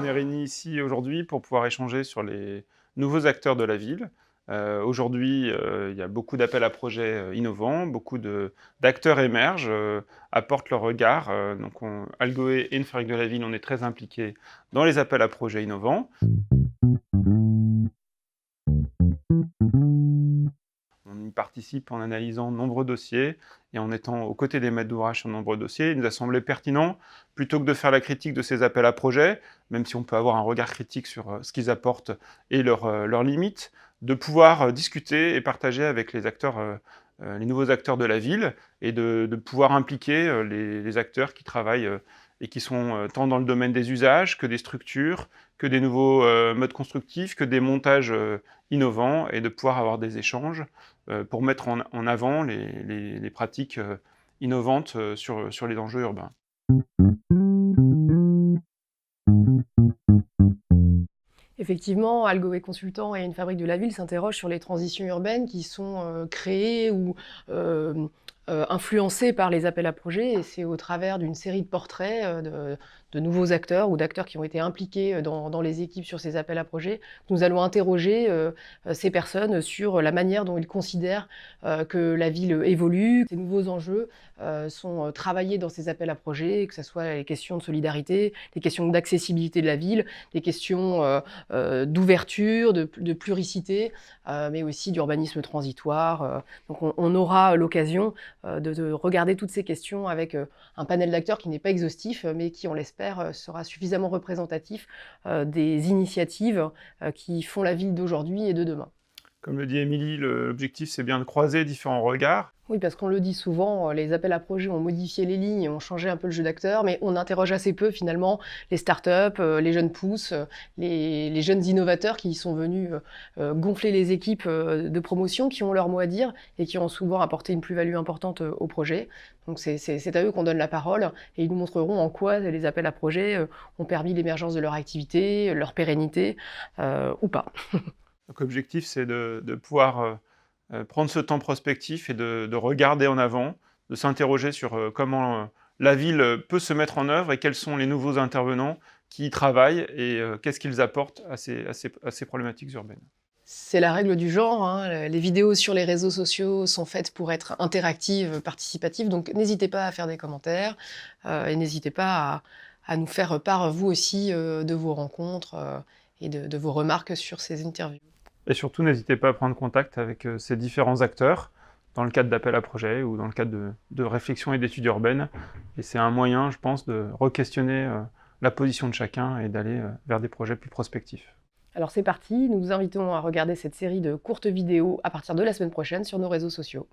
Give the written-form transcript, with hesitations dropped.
On est réunis ici aujourd'hui pour pouvoir échanger sur les nouveaux acteurs de la ville. Aujourd'hui, il y a beaucoup d'appels à projets, innovants, d'acteurs émergent, apportent leur regard, donc Algoé et une fabrique de la ville, on est très impliqués dans les appels à projets innovants. On y participe en analysant de nombreux dossiers et en étant aux côtés des maîtres d'ouvrage sur de nombreux dossiers. Il nous a semblé pertinent, plutôt que de faire la critique de ces appels à projets, même si on peut avoir un regard critique sur ce qu'ils apportent et leurs limites, de pouvoir discuter et partager avec les nouveaux acteurs de la ville et de pouvoir impliquer les acteurs qui travaillent et qui sont tant dans le domaine des usages que des structures, que des nouveaux modes constructifs, que des montages innovants, et de pouvoir avoir des échanges pour mettre en avant les pratiques innovantes sur les enjeux urbains. Effectivement, Algoé Consultant et une fabrique de la ville s'interrogent sur les transitions urbaines qui sont créées ou influencées par les appels à projets. Et c'est au travers d'une série de portraits de nouveaux acteurs ou d'acteurs qui ont été impliqués dans les équipes sur ces appels à projets que nous allons interroger ces personnes sur la manière dont ils considèrent que la ville évolue. Ces nouveaux enjeux sont travaillés dans ces appels à projets, que ce soit les questions de solidarité, les questions d'accessibilité de la ville, les questions d'ouverture, de pluricité, mais aussi d'urbanisme transitoire. Donc on aura l'occasion de regarder toutes ces questions avec un panel d'acteurs qui n'est pas exhaustif, mais qui, on l'espère, sera suffisamment représentatif des initiatives qui font la ville d'aujourd'hui et de demain. Comme le dit Émilie, l'objectif c'est bien de croiser différents regards. Oui, parce qu'on le dit souvent, les appels à projets ont modifié les lignes, ont changé un peu le jeu d'acteurs, mais on interroge assez peu finalement les startups, les jeunes pousses, les jeunes innovateurs qui sont venus gonfler les équipes de promotion, qui ont leur mot à dire et qui ont souvent apporté une plus-value importante au projet. Donc c'est à eux qu'on donne la parole et ils nous montreront en quoi les appels à projets ont permis l'émergence de leur activité, leur pérennité ou pas. Donc l'objectif c'est de pouvoir prendre ce temps prospectif et de regarder en avant, de s'interroger sur comment la ville peut se mettre en œuvre et quels sont les nouveaux intervenants qui y travaillent et qu'est-ce qu'ils apportent à ces problématiques urbaines. C'est la règle du genre, hein. Les vidéos sur les réseaux sociaux sont faites pour être interactives, participatives, donc n'hésitez pas à faire des commentaires et n'hésitez pas à nous faire part, vous aussi, de vos rencontres et de vos remarques sur ces interviews. Et surtout, n'hésitez pas à prendre contact avec ces différents acteurs dans le cadre d'appels à projets ou dans le cadre de réflexions et d'études urbaines. Et c'est un moyen, je pense, de re-questionner la position de chacun et d'aller vers des projets plus prospectifs. Alors c'est parti, nous vous invitons à regarder cette série de courtes vidéos à partir de la semaine prochaine sur nos réseaux sociaux.